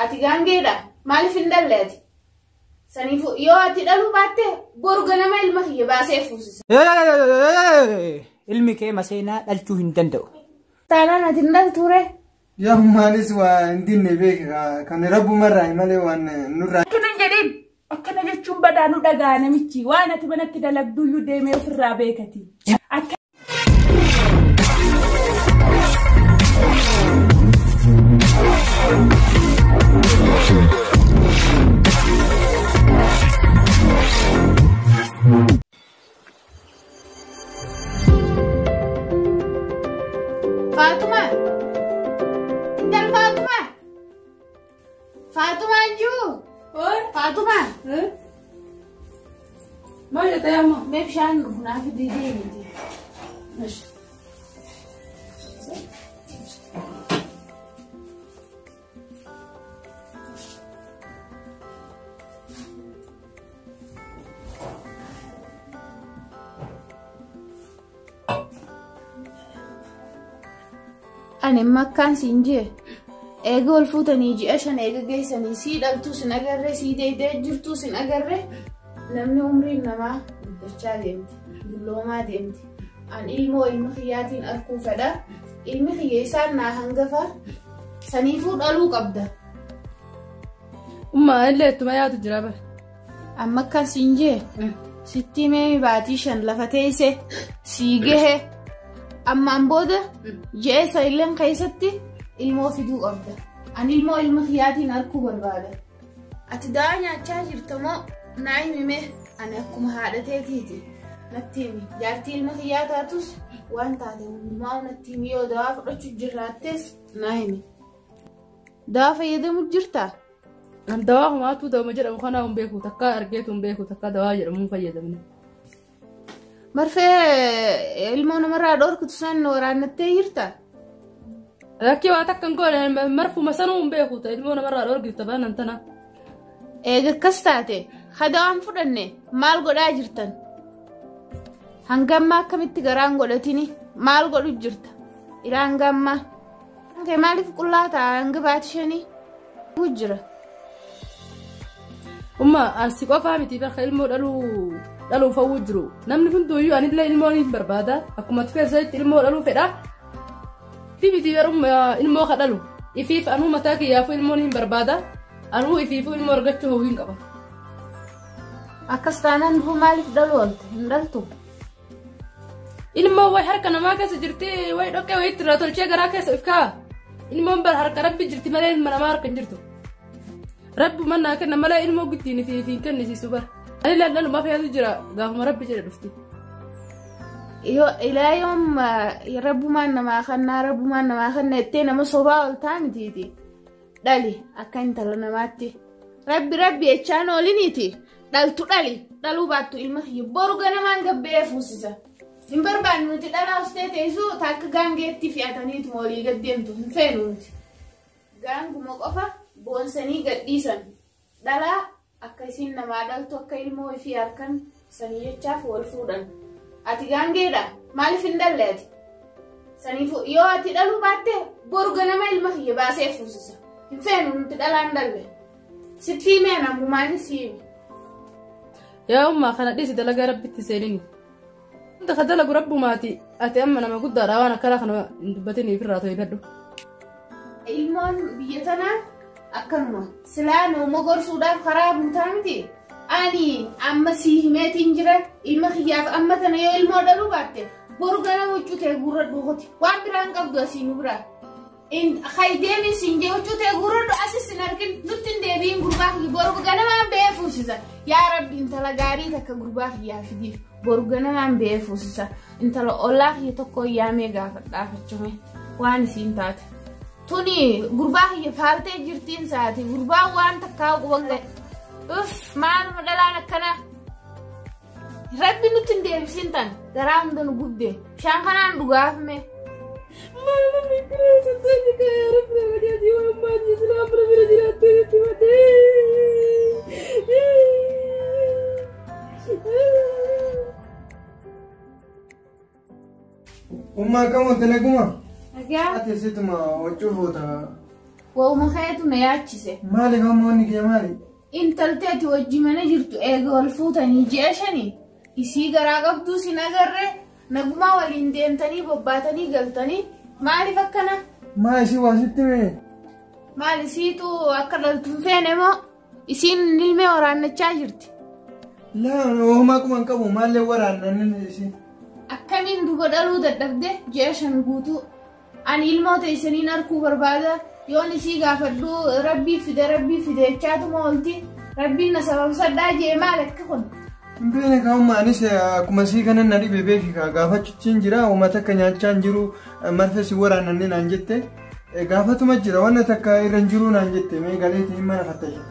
ati gaangeedha maaliif hin dalleeti saniifu yoo ati dhaluu baatte boru ganama ilma kiyya baasee fuusisa. Ilmi kee maseenaa dhalchuu hin danda'u. Taanaan ati hin dhaltuure. Yaa maalis waa hin dinne beeka kan rabbumarraa malee waan nurraa. Akkana jedhin akkana jechuun badaa nu dhagaa namichi waan ati manatti dalagduyyuu deemee ofirraa beekati. Fatuma, dal Fatuma, Fatuma Anju, Fatuma, Mau ya tanya mau? Beb shan guna fi didi ni. Mas. Ani makkaan siin jee eega ol fuutanii ji'a shan eega geessanii sii dhaltuu sin agarree sii deeydee jirtuu sin agarree namni umriin namaa guddachaa deemti dulloomaa deemti an ilmoo ilma kiyyaatiin arguu fedha ilmi kiyya isaan naa hangafa saniifuu dhaluu qabda. Illee ittuma yaadu jira bara. An makkaan siin jee sitti mee baatii shan lafa teessee sii gahe. Ammaan booda jeessa illeen keessatti ilmoo fiduu qabda. Ani ilmoo ilma kiyyaatiin arguu barbaada. Ati daa'aa nyaachaa jirta moo naa himime ani akkuma haadha teetiiti. Natti himi jaartii ilma kiyyaa taatus waan taate hundumaa natti himi yoo dawaa fudhachuu jiraattes naa himi. Dawaa fayyadamu jirtaa? Dawaa humaatu dawama jedhamu kanaa hin beeku takka argeetu hin beeku takka dawaa jedhamu fayyadamne. Marfee ilmoo namarraa dhorkutu san waraannattee jirta? Rakkii waa takka hin goone marfuma sanuu hin beeku ta'e ilmoo namarraa dhorkutu baanan tana. Eega akkas taate hadawaan fudhanne maal godhaa jirtan? Hangammaa akkamitti garaan godhatini maal godhu jirta? Ilaan gammaa. Kee maaliif qullaataa hanga baati shanii? Jira. Ansi qofaa miti bakka ilmoo dhaluu fawwuu jiru. Namni hunduuyyuu anillee ilmoo ni barbaada. Akkuma keessatti ilmoo dhaluu fedha. Fibiti ilmoo ka dhalu. Ifiif anuu mataa kiyyaafuu ilmoo ni barbaada. Anuu ifiifuu ilmoo argachuu hawwiin qaba. Akkas taanaan dubuu maaliif dhaluu oolte? Hin dhaltu? Ilmoo way harka namaa keessa jirti way dhoqqee wayitti irraa tolchee garaa keessa if kaa'a. Ilmoon bara harka rabbi jirti malee ilma namaa harka hin jirtu. Rabbi mannaa kenna malee ilmoo guddiin fi kennisiisu bara. Ani lallumaa fayyadu jira gaafuma rabbi jedhe dhufti. Ilaa yoom rabbumaan namaa kanna ettee nama sobaa ol taa'anitiiti. Dhali akka intala namaatti. Rabbi jechaan ooliniiti. Dhaltu dhaluu baattu ilma kiyya boru ganamaan gabbee fuusisa. Hin barbaanne nuti dhalaa ustee teessuu takka gaangeetti fe'ataniitu walii gaddeemtu hin feenu nuti. Gaanguma qofa boonsanii gadhiisan. Dhalaa akka isiin namaa dhaltu akka ilmoo ifii harkan sanii jechaaf wal fuudhan. Ati gaangeedha maaliif hin dalleeti? Saniifu yoo ati dhaluu baatte boru ganama ilma kiyya baasee fuusisa. Hin feenu nuti dhalaan dalle. Sitti himee namumaanis himi. Yaa ummaa kana dhiisi dalagaa rabbitti seenini. Wanta dalagu rabbumaati ati amma nama guddaadha waan akkana kana hin dubbatiniif irraa ta'e gaddu. Ilmoon biyya tanaa akkanuma silaa nooma gorsuudhaaf karaa buutaa miti. Ani amma sii himeetiin jira ilma kiyyaaf amma tana yoo ilmoo dhaluu baatte boru ganama huccuu ta'e gurradhu hoti waan biraan qabdu asiin biraa. Khaydeemi siin jee huccuu ta'e gurradhu asis hin argin nutti hin deebiin gurbaa kiyya boru ganamaan ba'ee fuusisa. Yaa Rabbi intala gaarii takka gurbaa kiyyaa fidiif boru ganamaan ba'ee fuusisa. Intala ollaa kiyya tokko yaamee gaafadhaafachume waan isiin taate. Tuni gurbaa kiyya faaltee jirtiin saati gurbaan waan takkaa qubange. Maaluma dhalaan akkana. Rabbi nutti hin deebisin tan garaa hunda nu gubde shaan kanaan dhugaafme. Mama mikiree santaani kaya rabbi nagadiyaati waan maatii islaam bira bira jiraattee jetti madee. Ummaa kamu teneguma? Agyaa. Ati situma wajju foota Wauma kheetu na yaachise. Maali gamoonni kee maali? Intalteeti wajji mana jirtu eega wal fuutanii ji'a shanii. Isii garaa qabduu sin agarre nagumaa waliin deemtanii bobbaatanii galtanii maaliif akkana? Maa isii waa sitti mee? Maal isiitu akka dhaltuun feene moo isiin ilmee waraannachaa jirti? Laa uumaa kuma hin qabu maallee waraannan isiin. Akkamiin duba dhaluu dadhabde ji'a shan guutuu ani ilmoota isiniin arkuu barbaada yoon isii gaafadhu rabbii fide jechaatuma oolti rabbiin na sababsadhaa jee maal akka kun? Beene kaa'umma anis akkuma sii kanan na dhibe beeki gaafachuutiin jira uummata akka nyaachaan jiru marfa si waraannanne naan jette gaafatuma jira wanna takka irra hin jiru naan jette mee galeetiin mana fattashe.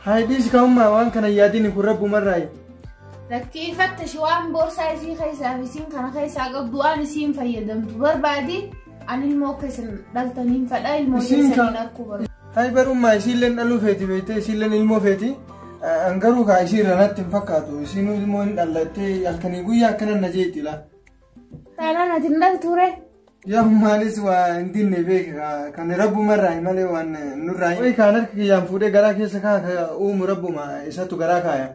Haidhiis kaa'umma waan kana yaadini kun rabbumarraayi. Lakkii fattashi waan boorsaa isii keessaa fi isiin kana keessaa qabdu waan isiin fayyadamtu barbaadi ani ilmoo akka isin dhaltaniin fadhaa ilmoo isiniin arkuu barbaada. Hai barummaa isiilleen dhaluu feeti beektee isiilleen ilmoo feeti angaruu kaa isii irranatti hin fakkaatu isiinuu ilmoo hin dhallattee halkanii guyyaa akkanan na jeetti laa. Taanaan ati hin dhaltuure? Yaa maalis waa hin dinne beeka kan rabbumarraa malee waan nurraa. Wayi kaan harka kiyyaan fuudhee garaa keessa kaa uumu rabbuma isatu garaa kaaya.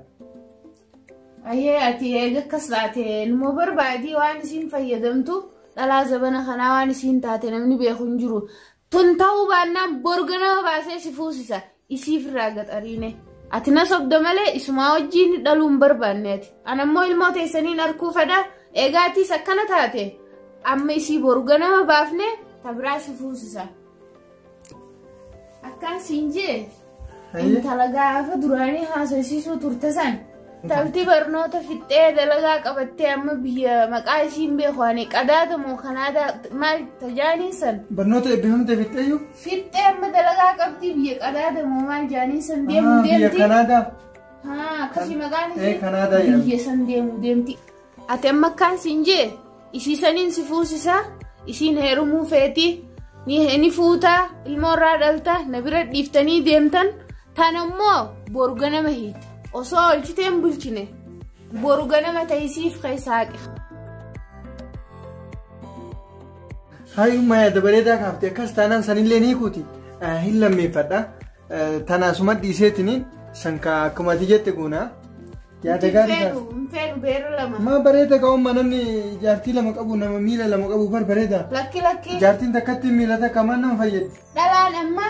Ayyee ati eega akkas taate ilmoo barbaadii waan isiin fayyadamtu dhalaa zabana kanaa waan isiin taate namni beeku hin jiru. Tun ta'uu baannaan borga nama baasee si fuusisa isiif irraa gaxariine. Ati na sobda malee isumaa wajjiin dhaluu hin barbaanneeti. Anammoo ilmoo teessaniin arkuu fedha eegaatiis akkana taate amma isii borga nama baafne tabiraa si fuusisa. Akkaan siin jee intala gaafa duraanii haasofsiisuu turte san. Talti barnoota fixee dalagaa qabattee amma biyya maqaa isiin beeku ani qadaada moo kanaada maal tajaaniin san? Barnoota eebbifamte fixeeyyuu? Fixee amma dalagaa qabdi biyya qadaada moo maal jaaniin san deemu deemti? Biyya Kanaadaa? Haa akkasii maqaan isii? Kanaadaa jedhama. Biyya san deemu deemti. Ati amma akkaan siin jee isii saniin si fuusisaa isiin heerumuu feeti ni fuutaa ilmoo irraa dhalta na bira dhiiftanii deemtan tanammoo borga nama hiita. Osoo olchiteen bulchine borga nama ta'isiif keessaqe. Haayummaa yaada bareedaa kaaftee akkas taanaan sanillee ni kuuti hin lammeeffadha tanaasuma dhiiseetiniin sanka akkuma ati jette guunaa yaada gaarii taas. Hinfeenu beera lama. Maa bareeda ka'umma namni jaartii lama qabu nama miila lama qabu bareeda. Lakki. Jaartiin takkatti miila takka maan nama fayyadu. Dhalaan amma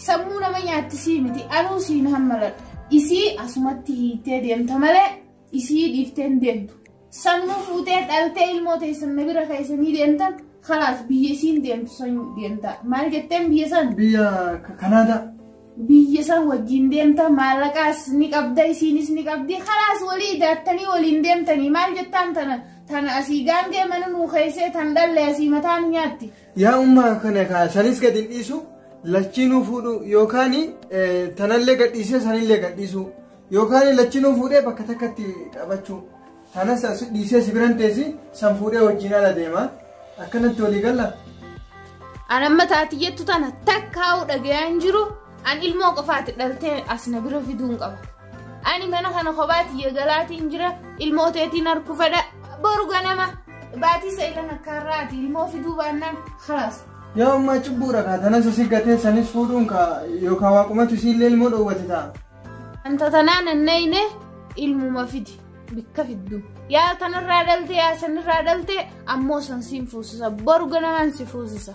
sammuu nama nyaattisii miti anuu siin hammaladha. Isii asumatti hiitee deemta malee isii dhiifteen deemtu. Sammuu fuutee dhaltee ilmoo teessan na bira keessanii deemtan khalaas biyya isiin deemtu san deemta. Maal jetteen biyya san? Biyya Kanaadaa. Biyya san wajjin deemta maallaqaas ni qabda isiinis ni qabdi khalaas walii daattanii waliin deemtanii maal jettaan tana asii gaangee mana nuu keessee tan dhalle asii mataan nyaatti. Yaa ummaa kana sanis gadi hin dhiisu. Lachinuu fuudhu yookaan tanallee gadhiisee sanillee gadhiisu yookaan lachinuu fuudhee bakka takkatti qabachuu tanas dhiisee si biran teessi san fuudhee wajjin ala deema akkanatti walii galla. Anamma taati jettu tana takkaa'uu dhagayaan jiru an ilmoo qofaatti dhaltee as na bira fiduun qaba. Ani mana kana kophaatti yeegalaatiin jira ilmoo teetiin harku fedha boru ganama baatii sa'ilan akkaarraati ilmoo fiduu baannaan khalaas. Yaa ummaa cubbuudha kaatanas asii gatee sanis fuudhuun yookaan waaqumatu isiillee ilmoo dhoowwate ta'a. Anta tanaan annayne ilmuma fidi bikka fiddu. Yaa tanarraa dhalte yaa sanirraa dhalte ammoo san siin fuusisa boru ganamaan si fuusisa.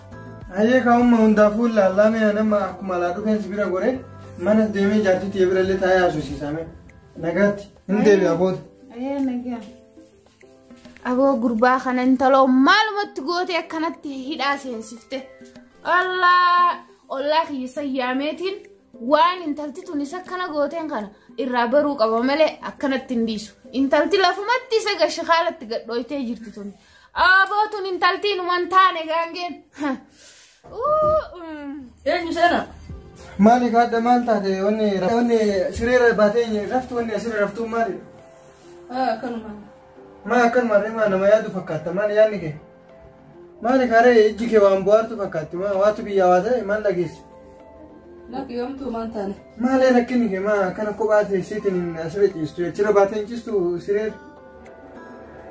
Ayyee kaa'umma hundaafuu laallamee nama akkuma alaa dhufeen si bira goree mana deemee jaartitti birallee taa'ee haasofsiisame nagaatti hin deebi'a booda. Ayyee nagaa. Aboo gurbaa kana intaloo maalumatti gootee akkanatti hidhaa seensifte. Ollaa kiyya yaameetiin waan intalti tunis akkana gooteen kana irraa baruu qaba malee akkanatti hin dhiisu. Intalti lafumatti isa gashi haalatti gadhooytee jirti tuni. Aboo tun intaltiin waan taane gaangeen. Eenyu seena? Maali kaadda maal taate wanni sireera baatee raftu wanni asirra raftuu maali? Kanuma. Maa akkan marreemaa nama yaadu fakkaata maali yaadni kee? Maali kaaree ijji kee waan bu'aartu fakkaatti waatu biyya hawaasa maal dhageessu? Lakki yoomtuu maan taane? Maalee rakkinni kee maa akkana kophaa teessiitiin asirra ciistu jechira baatee ciistu sireera?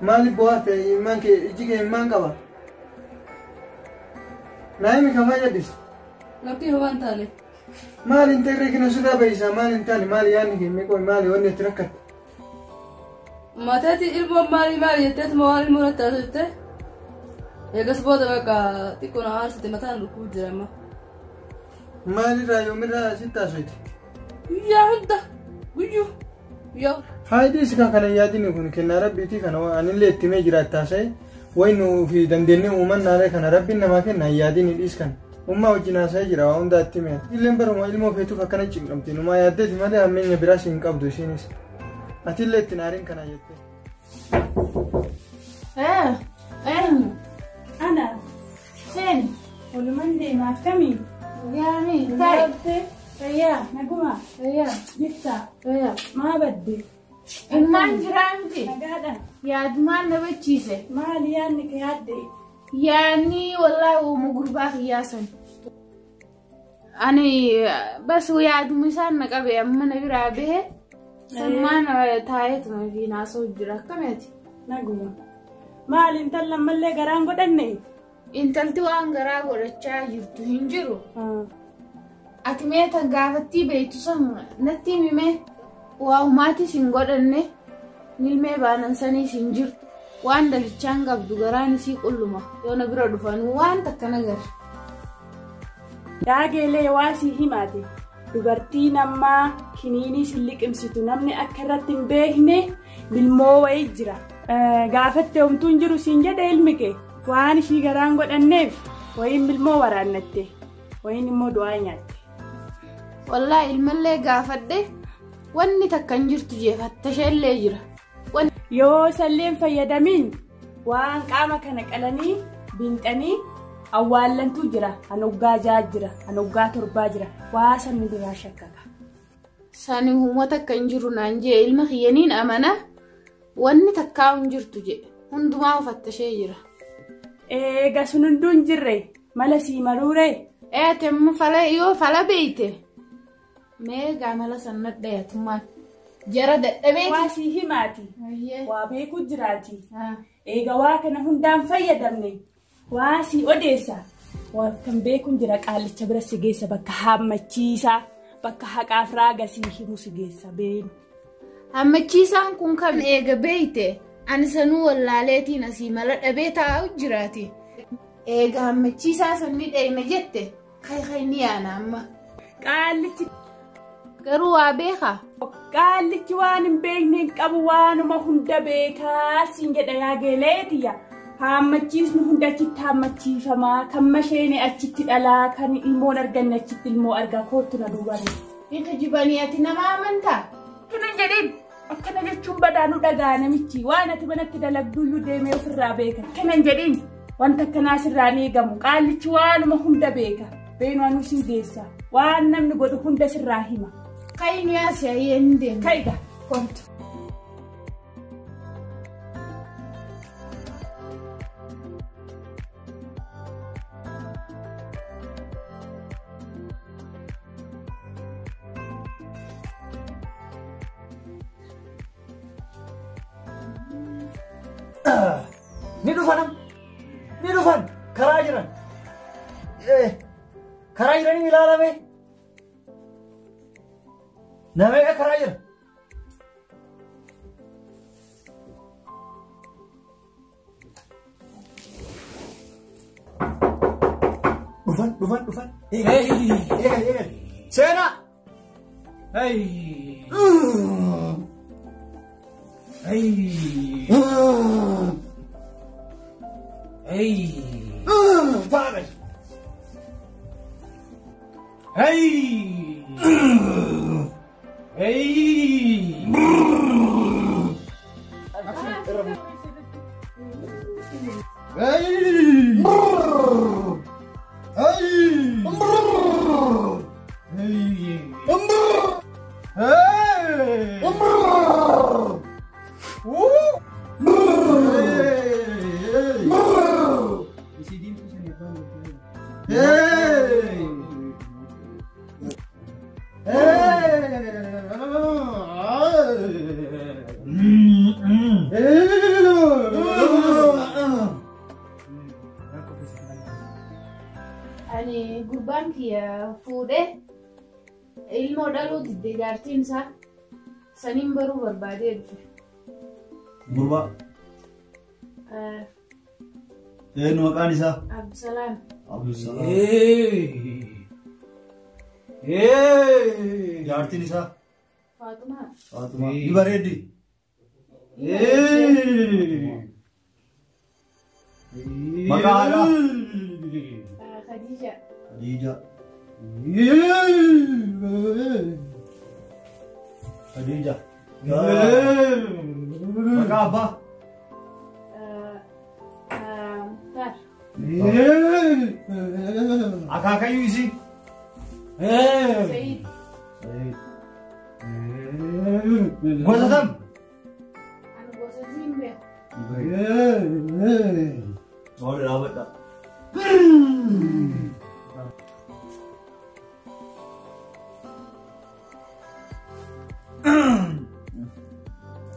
Maali bu'aarte immaan kee ijji kee immaan qaba? Naayimi kamaa jedhis? Lakki hubaan taale. Maal inte reekina sirraa bahisaa maal hin taane maal yaadni kennee qoy maal wanni itti rakkate. Mateeti ilmoo maali jetteet maal ilmoo natti taasifte. Eegas booda bakka xiqqoo na aarsite mataan lukkuu jira amma. Maalirraa yoomirraa sitti taasifte. Guyyaa hunda guyyuu guyyaa. Haayidis kana yaadni kun kennaa rabbiitii kana anillee itti mee jiraattaa waynu fi dandeenye uumannaalee kana rabbiin namaa kenna yaadni dhiis kan. Ummaa wajjin haasa'ee jira waa hundaatti mee. Illeen baruma ilmoo feetuuf akkana cinqamti numaa yaaddeeti malee hammeenya biraas hin qabdu isiinis. Atillee itti naariin kana jettee. Ana. Sen. Walumaan deemaaf kamii? Yaami. Gaabtee. Fayyaa. Naguma. Fayyaa. Jirta. Fayyaa. Maa badde? Ilmaan jiraa miti. Nagaadha. Yaadumaan na bachiise. Maali yaadni ka yaadde? Yaani wallahi uumu gurbaa kiyyaasan. Ani bas yaaduma isaan na qabe amma na biraa bahe. Sammaan taa'eetuma fi naasoo jira akkamiiti. Naguma. Maali intala mallee garaan godhanne? Intalti waan garaa godhachaa jirtu hin jiru. Ati mee tan gaafattii beektu san natti himee waa humaatis hin godhanne nilmee baanan saniis hin jirtu. Waan dalichaan qabdu garaan isii qulluma yoo na bira dhufan waan takka nagar. Daageelee waa sii himaate. Dubartii namaa kiniinii si liqimsitu namni akka irratti hin beekne bilmoo wayii jira. Gaafatte homtuun jiru siin jedhe ilmi kee waan ishii garaan godhanneef wayiin bilmoo waraannatte wayiin immoo du'aa nyaatte. Wallahi ilmallee gaafadhe wanni takka hin jirtu jeefattasheellee jira. Yoo salleen fayyadamiin waan qaama kana qalanii binxanii awwaallantuu jira hanoggaa 6 jira hanoggaa 7 jira waa sanni biraa shakkaka. Sani humna takka hin jiru naan jee ilma kiyyaniin amana wanni takkaa hin jirtu jee hundumaa ufattashee jira. Eega sun hunduun jirre mala sii maruuree. Temma fala yoo fala beeyte meegaa mala sannad dhayatummaan. Jara dadhabeeti. Waa sii himaati. Waa beeku jiraati. Eega waa kana hundaan fayyadamne waa sii odeessa. Waa kan beekun jira qaalicha bira si geessa bakka hammachiisaa bakka haqaaf raaga sii himu si geessa beenu. Hammachiisaan kun kam eega beeyte ani sanuu wallaaleetiin asii mala dhabee taa'u jiraati. Eega hammachiisaa sanni dheeyna jette kai ni yaana amma. Qaalichi. Garuu waa beekaa. Qaalichi waan hin beekne qabu waanuma hunda beekaa siin jedha yaageeleetiya. Hammachiisnu hunda achitti hammachiifamaa kan masheene achitti dhalaa kan ilmoon arganne achitti ilmoo argaa kootu na duubanii. Bika jibanii ati nama amantaa? Kinan jedhin akkana jechuun badaanu dhagaa namichi waan ati manatti dalagduuyyuu deemee ofirraa beeka. Kinan jedhin wanta akkanaa sirraan eegamu qaalichi waanuma hunda beeka. Beenu anuu siin geessa waan namni godhu hunda sirraa hima. Kai nu ya siya yende. Kai ga kontu. Ni dhufan karaa jiran. Karaa jiranii ilaalame. Namanya karaa jira. Dufan. Eegal. Seena. Father. Ani gurbaan kiyya fuudhee ilmoo dhaluu didde jaartiin isaa saniin baruu barbaadee dhufe. Gurbaa. Eenyu maqaan isaa? Abdusalaam. Abdusalaam. Jaartiin isaa? Faatumaa. Faatumaa. Ni bareeddi? Maqaa haadhaa? Khadija. Khadija. Khadija. Maqaa abbaa? Tar. Akaakayyuu isii? Sayyid. Gosa kam? Ani gosa Zimbee. Oole dhaabadha.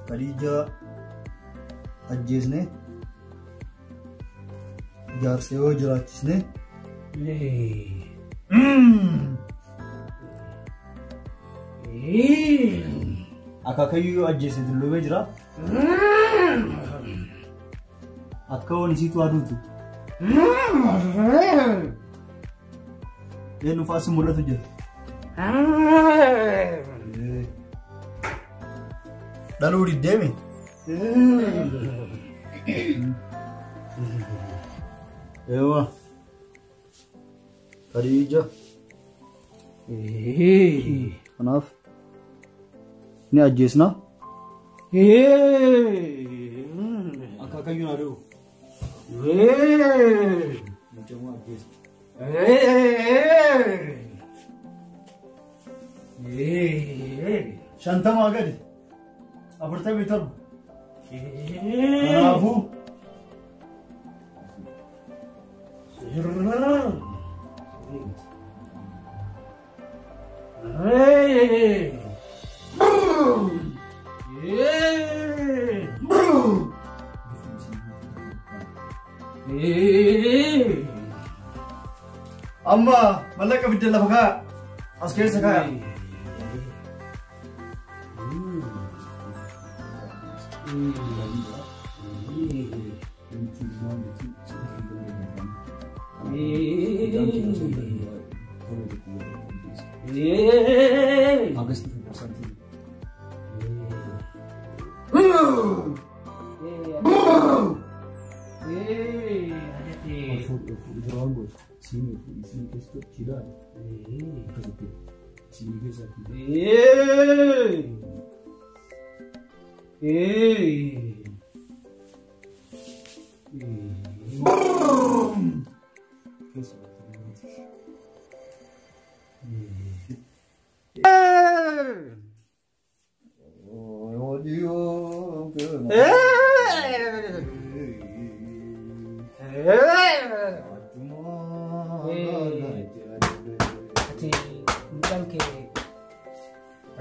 Khadija ajjeesne jaarsee yoo jiraachisne akaakayyuu yoo ajjeesne dulloomee jira akka waan isiitu aduutu eenyu faasi mul'atu jira dhaluu diddeemi eewa Khadija kanaaf ni ajjeesna akaakayyuun aduu mucamuu ajjeesna shantamaa gadi 47 kanaafuu amma mallaqa fidde lafa kaa as keessa kaa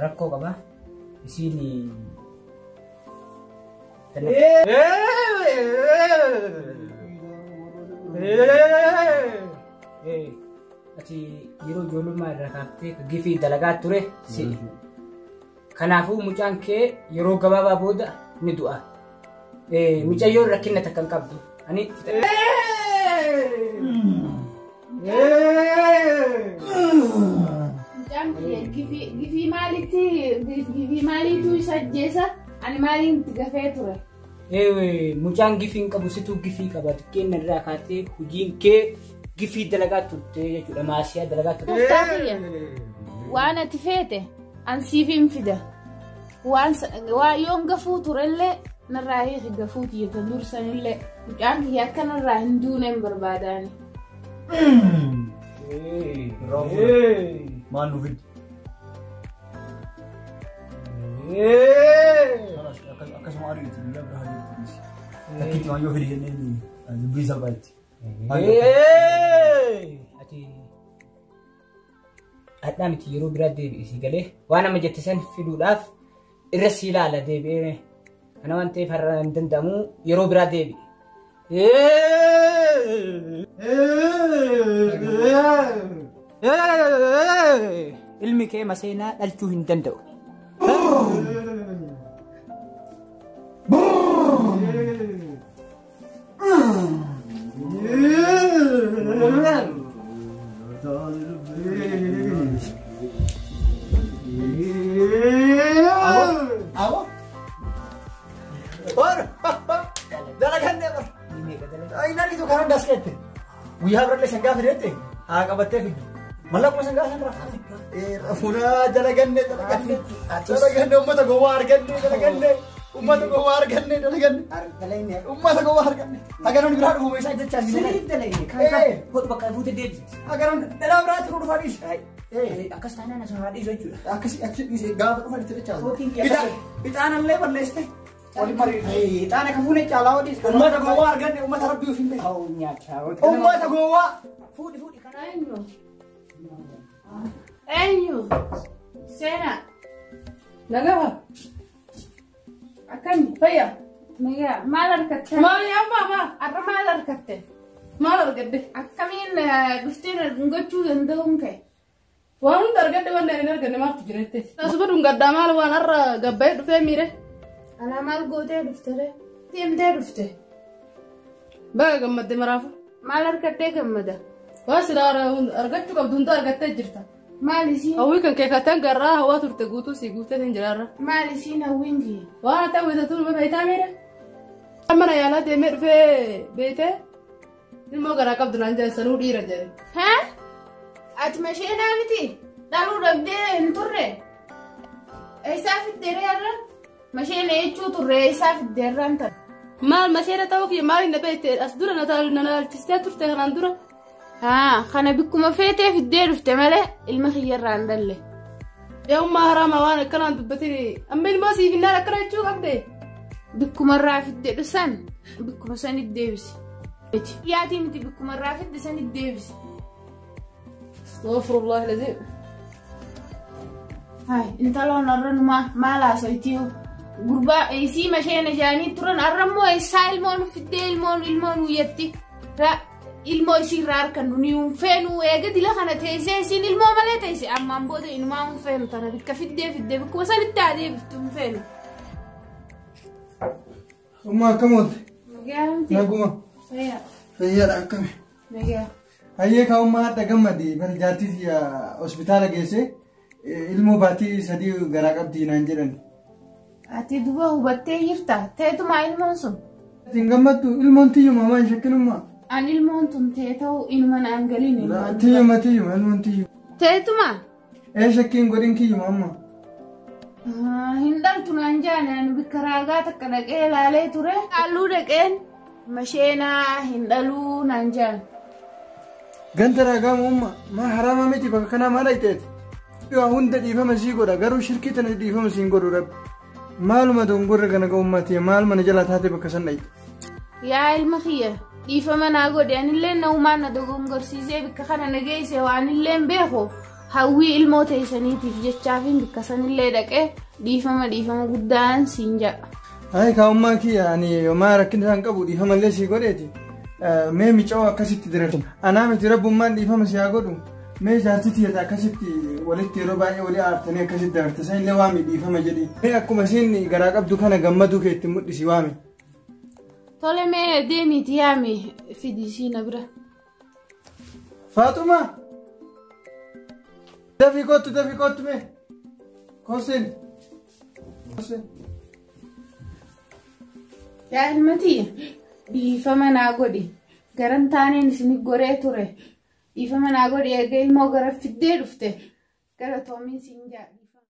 Rakko qaba isini ati yeroo ijoollummaa irraa kaaftee gifii dalagaa ture si kanaafuu mucaan kee yeroo gabaabaa booda ni du'a mucayyoon rakkina takka hin qabdu ani gifii maaliitu isa ajjeesa ani maaliin itti gafee ture. Mucaan gifii qabu situu gifii qaba xiqqeen irraa kaatee hojiin kee gifii dalagaa turte jechuudha maasiyaa dalagaa turte. Waan ati feete ansiif hin fida waan yoon gafuu turellee narraa hiiki gafuu tiyya dursanillee mucaan kiyya akka narraa hin duuneen barbaadaani. maal nu fidde akkasuma ariitu biyya biraa hajjeetti takkiitti waan yoo fide jenneen dubbii salphaatti ati addaa miti yeroo biraa deebi'isii galee waan amma jette san fiduudhaaf irra si ilaala deebi'ee kana waan ta'eef har'a hin danda'amu yeroo biraa deebi'i. ilmi kee maseenaa dhalchuu hin danda'u. Guyyaa birallee sangaa fideette haa qabattee fiddu. Mallaquma sangaa san rafuunaa dalaganne uummata gowwaa arganne dalaganne uummata gowwaa arganne dalaganne uummata gowwaa arganne hagaroon biraa dhufu meeshaa jechaa sirrii dalagne bakka fuute deebise hagaroon dhalaa biraatti nu dhufaa dhiise akkas taanaan asoo haa dhiisu jechuudha akkasii achi dhiise gaafa dhufan itti dachaa ixaanallee balleessite ixaana ka fuune caalaa hodhiis uummata gowwaa arganne uummata rabbii ofiin beeku uummata gowwaa fuudhi kanaa eenyu seenaa Nagaha. Akkami fayya. nagaa maal argatte Maali amma arra maal argatte maal argadde? akkamiin dhuftee gochuu danda'uun kee Waan hunda argadde waan hin arganne maaltu jirette? Asuma dhungaddaa maal waan har'a gabbayee dhufee miire? anaa maal gootee dhufte deemtee dhufte Baga gammadde maraafu. maal argattee gammada Waan silaa argachuu qabdu hunda argattee jirta. maal isiin Hawwii kan kee kattan garraa hawaa turte guutuu si guutee hin jiraarra. maal isiin hawwiinki Waan ta'u bitatu nu beektaa miire? Mana yaalaa deemee dhufee beekee ilmoo garaa qabdu naan jaansanuu dhiira jedhe. haa ati masheenaa miti dhaluu dhabdee hin turre eessaa fiddeeree har'a masheena jechuu turre eessaa fiddeerraan tan Maal masheera ta'uu kiyya maal hin beekte as dura na naalchistee turte kanaan dura. haa kana bikkuma feetee fiddee dhufte malee ilma kiyyarraa hin dhalle Yaa'ummaa haraama waan akkanaan dubbatin amma ilmoo siif hinnaan akkana jechuu qabde. bikkumarraa fidde dhusan bikkuma sanit deebisi yaatii miti bikkumarraa fidde sanit deebisi Astaghfirullah lazim. hai intaloon har'a numaa maal haasoytiyo gurbaa isii masheena jaanii turan har'ammoo eessaa ilmoon fiddee ilmoon uyyatti ilmoo isiirraa harkannu ni hunfeenu eega dila kana teessee isiin ilmoo malee teesse ammaan booda inumaa hunfeenu tana bikka fiddee bikkuma sanitti haa deebiftu hunfeenu Umma akkam oolte? nagaa miti Naguma. fayyaa Fayyaadha akkami? nagaa Hayyee kaa'ummaa hadda gammadi bara jaartii hospitaala geesse ilmoo baatii sadii garaa qabdii naan jedhan. ati duba hubattee jirta teetumaa ilmoon sun Ittiin gammaddu ilmoon tiyyuma maan shakkinummaa? an ilmoon tun tee ta'uu inuma naan galiin ilmaan Tiyyuma ilmoon tiyyuma. teetumaa Shakkiin godhin kiyyuma amma. hin dhaltu naan jaane ani bikka raagaa takka dhaqee ilaalee ture halluu dhaqeen masheenaa hin dhaluu naan jaan Ganta raagaa umma maa haraama miti bakka kanaa maal ayiteeti? Dhiyaa hunda dhiifama sii godha garuu shirkii tana dhiifama siin godhu rabbi. Maaluma dongorra kana ga'ummaati maal mana jala taate bakka san dhayite. yaa ilma kiyya dhiifama naa godhe anillee naumaan na dogongorsiisee bikka kana na geesse waanillee beeku hawwii ilmoo teessaniitiif jechaafin bikka sanillee dhaqee dhiifama guddaan siin jedha. Hayi kaa'ummaa kiyya ani yooma rakkina isaan qabu dhiifamallee sii godheeti. Mee miicawoo akkasitti diratu. Anaa miti rabbummaan dhiifama si haa godhu. Mee jaartitti yata akkasitti walitti yeroo baay'ee walii aartanii akkasitti dabarte san illee waami dhiifama jedhi. Mee akkuma isiin garaa qabdu kana gammaduu kee itti mul'isi waami. Tole mee deemiiti yaami fidi siina bira. Faaxuma. Dafii kottu mee. Kosin. Yaa ilmati dhiifama naa godhi garan taaneen isin goree ture dhiifama naa godhi eega ilmoo gara fiddee dhufte gara toomiin siin jaadhi.